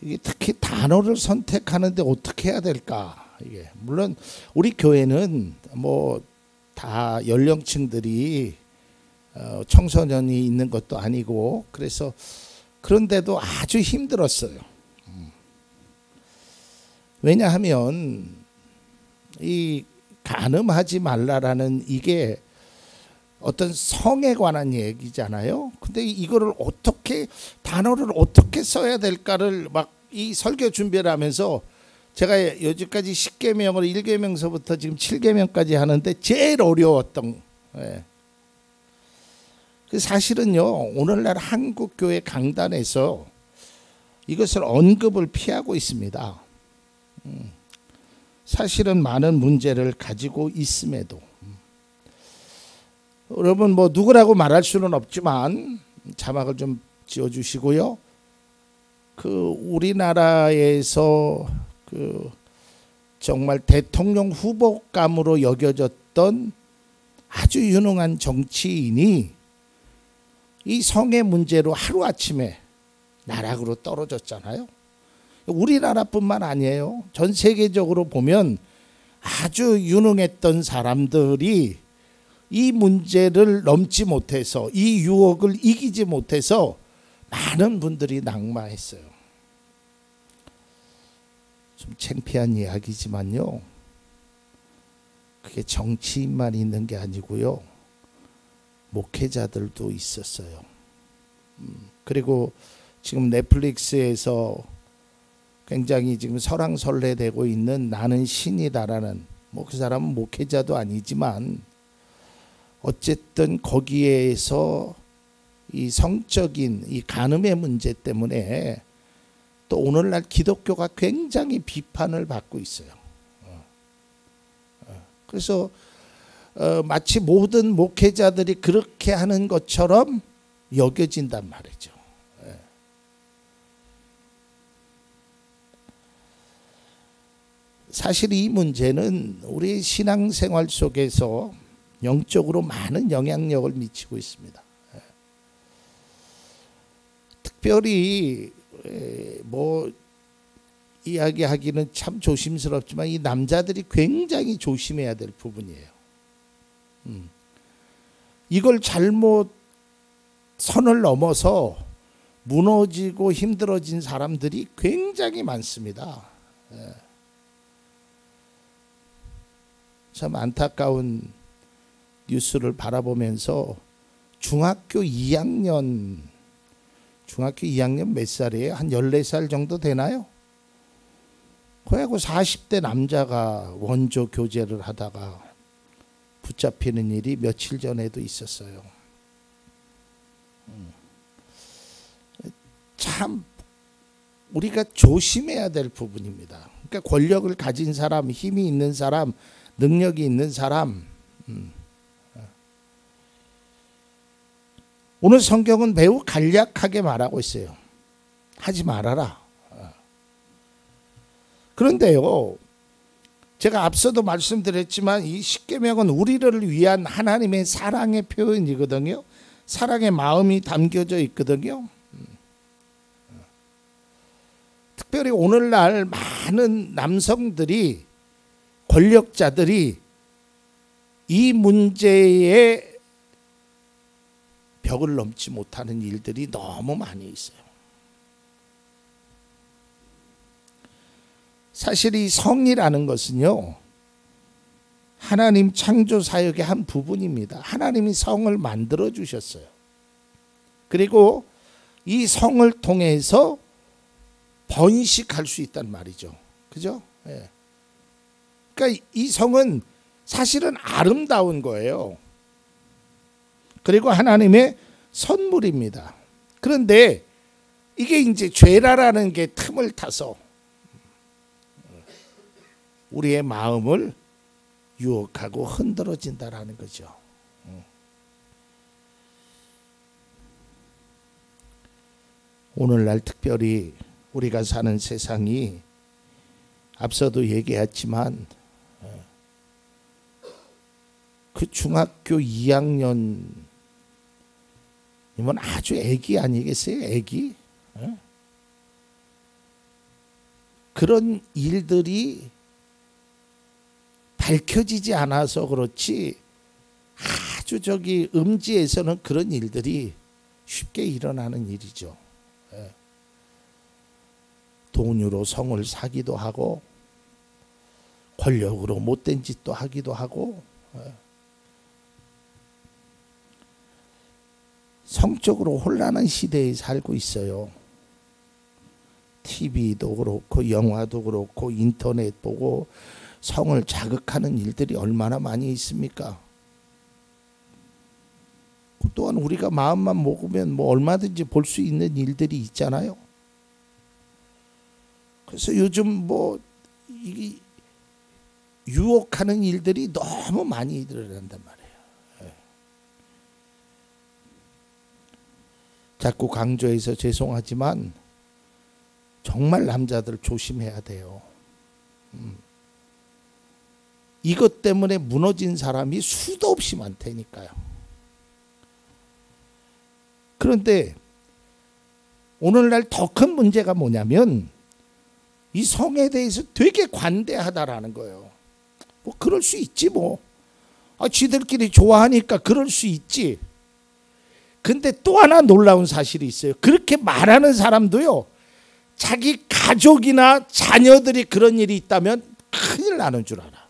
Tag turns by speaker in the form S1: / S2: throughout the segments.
S1: 이게 특히 단어를 선택하는데 어떻게 해야 될까? 이게 물론 우리 교회는 뭐 다 연령층들이 청소년이 있는 것도 아니고 그래서 그런데도 아주 힘들었어요. 왜냐하면 이 간음하지 말라라는 이게 어떤 성에 관한 얘기잖아요. 근데 이거를 어떻게 단어를 어떻게 써야 될까를 막 이 설교 준비를 하면서 제가 여지까지 10계명을 1계명서부터 지금 7계명까지 하는데 제일 어려웠던 사실은요 오늘날 한국교회 강단에서 이것을 언급을 피하고 있습니다. 사실은 많은 문제를 가지고 있음에도 여러분 뭐 누구라고 말할 수는 없지만 자막을 좀 지어주시고요. 우리나라에서 정말 대통령 후보감으로 여겨졌던 아주 유능한 정치인이 이 성의 문제로 하루아침에 나락으로 떨어졌잖아요. 우리나라뿐만 아니에요. 전 세계적으로 보면 아주 유능했던 사람들이 이 문제를 넘지 못해서 이 유혹을 이기지 못해서 많은 분들이 낙마했어요. 좀 창피한 이야기지만요. 그게 정치인만 있는 게 아니고요. 목회자들도 있었어요. 그리고 지금 넷플릭스에서 굉장히 지금 설왕설래되고 있는 나는 신이다라는 뭐 그 사람은 목회자도 아니지만 어쨌든 거기에서 이 성적인 이 간음의 문제 때문에 또 오늘날 기독교가 굉장히 비판을 받고 있어요. 그래서 마치 모든 목회자들이 그렇게 하는 것처럼 여겨진단 말이죠. 사실 이 문제는 우리 신앙생활 속에서 영적으로 많은 영향력을 미치고 있습니다. 특별히 뭐 이야기하기는 참 조심스럽지만 이 남자들이 굉장히 조심해야 될 부분이에요. 이걸 잘못 선을 넘어서 무너지고 힘들어진 사람들이 굉장히 많습니다. 참 안타까운 뉴스를 바라보면서 중학교 2학년 몇 살이에요? 한 14살 정도 되나요? 그리고 40대 남자가 원조 교제를 하다가 붙잡히는 일이 며칠 전에도 있었어요. 참 우리가 조심해야 될 부분입니다. 그러니까 권력을 가진 사람, 힘이 있는 사람, 능력이 있는 사람, 오늘 성경은 매우 간략하게 말하고 있어요. 하지 말아라. 그런데요, 제가 앞서도 말씀드렸지만 이 십계명은 우리를 위한 하나님의 사랑의 표현이거든요. 사랑의 마음이 담겨져 있거든요. 특별히 오늘날 많은 남성들이, 권력자들이 이 문제에 벽을 넘지 못하는 일들이 너무 많이 있어요. 사실 이 성이라는 것은요, 하나님 창조 사역의 한 부분입니다. 하나님이 성을 만들어 주셨어요. 그리고 이 성을 통해서 번식할 수 있단 말이죠. 그죠? 예. 그러니까 이 성은 사실은 아름다운 거예요. 그리고 하나님의 선물입니다. 그런데 이게 이제 죄라라는 게 틈을 타서 우리의 마음을 유혹하고 흔들어진다라는 거죠. 오늘날 특별히 우리가 사는 세상이 앞서도 얘기했지만 그 중학교 2학년이면 아주 애기 아니겠어요? 애기? 그런 일들이 밝혀지지 않아서 그렇지 아주 저기 음지에서는 그런 일들이 쉽게 일어나는 일이죠. 돈으로 성을 사기도 하고 권력으로 못된 짓도 하기도 하고 성적으로 혼란한 시대에 살고 있어요. TV도 그렇고 영화도 그렇고 인터넷 보고 성을 자극하는 일들이 얼마나 많이 있습니까? 또한 우리가 마음만 먹으면 뭐 얼마든지 볼 수 있는 일들이 있잖아요. 그래서 요즘 뭐 유혹하는 일들이 너무 많이 일어난단 말이에요. 자꾸 강조해서 죄송하지만 정말 남자들 조심해야 돼요. 이것 때문에 무너진 사람이 수도 없이 많다니까요. 그런데 오늘날 더 큰 문제가 뭐냐면 이 성에 대해서 되게 관대하다라는 거예요. 뭐 그럴 수 있지 뭐. 쥐들끼리 좋아하니까 그럴 수 있지. 근데 또 하나 놀라운 사실이 있어요. 그렇게 말하는 사람도요, 자기 가족이나 자녀들이 그런 일이 있다면 큰일 나는 줄 알아.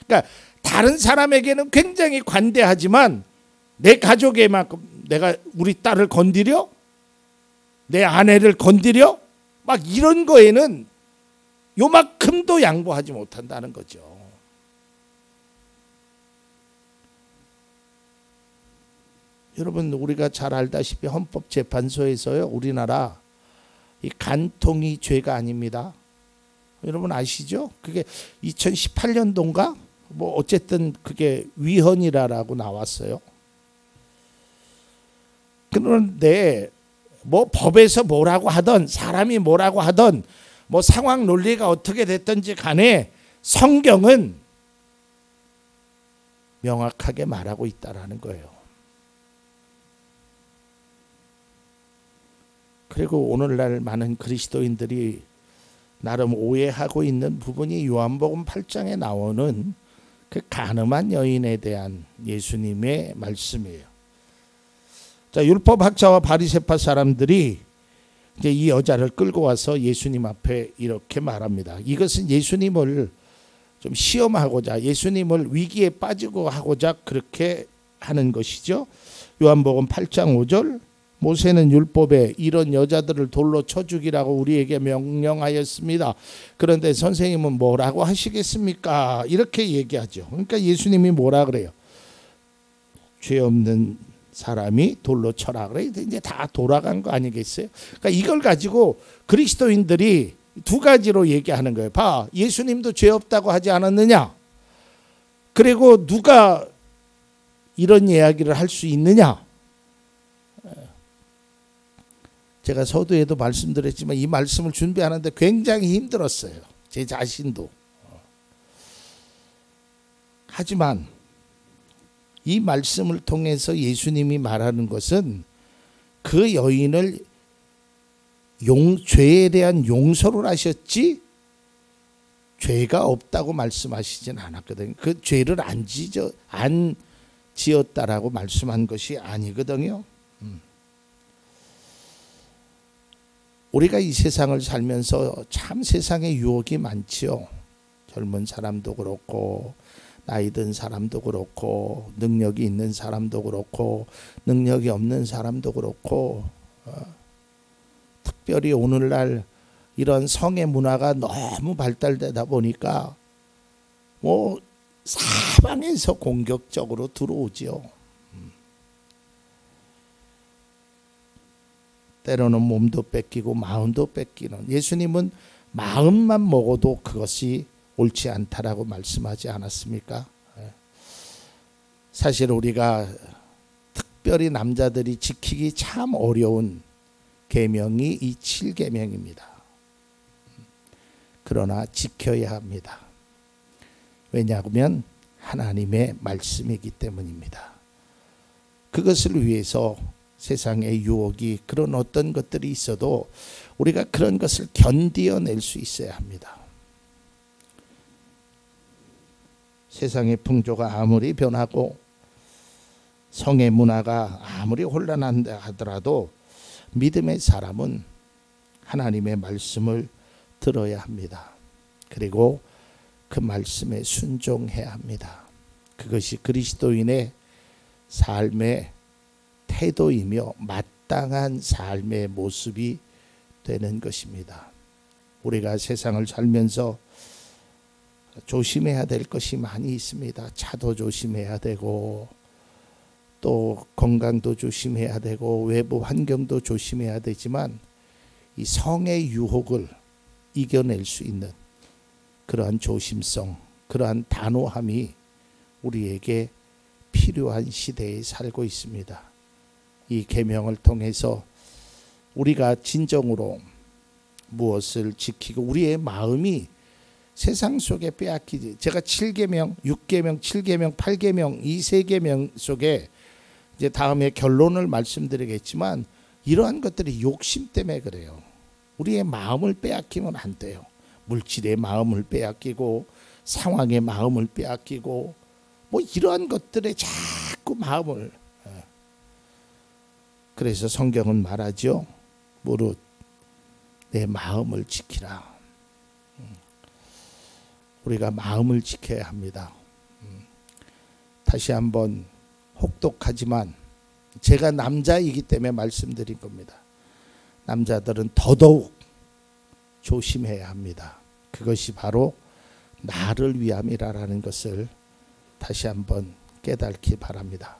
S1: 그러니까 다른 사람에게는 굉장히 관대하지만 내 가족에만큼 내가 우리 딸을 건드려? 내 아내를 건드려? 막 이런 거에는 요만큼도 양보하지 못한다는 거죠. 여러분, 우리가 잘 알다시피 헌법재판소에서요, 우리나라 이 간통이 죄가 아닙니다. 여러분 아시죠? 그게 2018년도인가? 뭐 어쨌든 그게 위헌이라고 나왔어요. 그런데 뭐 법에서 뭐라고 하던 사람이 뭐라고 하던 뭐 상황 논리가 어떻게 됐든지 간에 성경은 명확하게 말하고 있다라는 거예요. 그리고 오늘날 많은 그리스도인들이 나름 오해하고 있는 부분이 요한복음 8장에 나오는 그 간음한 여인에 대한 예수님의 말씀이에요. 자, 율법학자와 바리새파 사람들이 이제 이 여자를 끌고 와서 예수님 앞에 이렇게 말합니다. 이것은 예수님을 좀 시험하고자, 예수님을 위기에 빠지고 하고자 그렇게 하는 것이죠. 요한복음 8장 5절, 모세는 율법에 이런 여자들을 돌로 쳐 죽이라고 우리에게 명령하였습니다. 그런데 선생님은 뭐라고 하시겠습니까? 이렇게 얘기하죠. 그러니까 예수님이 뭐라 그래요? 죄 없는 사람이 돌로 쳐라 그래. 이제 다 돌아간 거 아니겠어요? 그러니까 이걸 가지고 그리스도인들이 두 가지로 얘기하는 거예요. 봐, 예수님도 죄 없다고 하지 않았느냐? 그리고 누가 이런 이야기를 할 수 있느냐? 제가 서두에도 말씀드렸지만 이 말씀을 준비하는데 굉장히 힘들었어요. 제 자신도. 하지만 이 말씀을 통해서 예수님이 말하는 것은 그 여인을 죄에 대한 용서를 하셨지 죄가 없다고 말씀하시진 않았거든요. 그 죄를 안 지었다라고 말씀한 것이 아니거든요. 우리가 이 세상을 살면서 참 세상에 유혹이 많지요. 젊은 사람도 그렇고 나이 든 사람도 그렇고 능력이 있는 사람도 그렇고 능력이 없는 사람도 그렇고 특별히 오늘날 이런 성의 문화가 너무 발달되다 보니까 뭐 사방에서 공격적으로 들어오지요. 때로는 몸도 뺏기고 마음도 뺏기는, 예수님은 마음만 먹어도 그것이 옳지 않다라고 말씀하지 않았습니까? 사실 우리가 특별히 남자들이 지키기 참 어려운 계명이 이 7계명입니다. 그러나 지켜야 합니다. 왜냐하면 하나님의 말씀이기 때문입니다. 그것을 위해서 세상의 유혹이 그런 어떤 것들이 있어도 우리가 그런 것을 견디어낼 수 있어야 합니다. 세상의 풍조가 아무리 변하고 성의 문화가 아무리 혼란한다 하더라도 믿음의 사람은 하나님의 말씀을 들어야 합니다. 그리고 그 말씀에 순종해야 합니다. 그것이 그리스도인의 삶의 태도이며 마땅한 삶의 모습이 되는 것입니다. 우리가 세상을 살면서 조심해야 될 것이 많이 있습니다. 차도 조심해야 되고 또 건강도 조심해야 되고 외부 환경도 조심해야 되지만 이 성의 유혹을 이겨낼 수 있는 그러한 조심성, 그러한 단호함이 우리에게 필요한 시대에 살고 있습니다. 이 계명을 통해서 우리가 진정으로 무엇을 지키고 우리의 마음이 세상 속에 빼앗기지. 제가 7계명, 6계명, 7계명, 8계명 이 세 계명 속에 이제 다음에 결론을 말씀드리겠지만 이러한 것들이 욕심 때문에 그래요. 우리의 마음을 빼앗기면 안 돼요. 물질의 마음을 빼앗기고 상황의 마음을 빼앗기고 뭐 이러한 것들에 자꾸 마음을. 그래서 성경은 말하죠. 무릇 내 마음을 지키라. 우리가 마음을 지켜야 합니다. 다시 한번 혹독하지만 제가 남자이기 때문에 말씀드린 겁니다. 남자들은 더더욱 조심해야 합니다. 그것이 바로 나를 위함이라는 것을 다시 한번 깨닫기 바랍니다.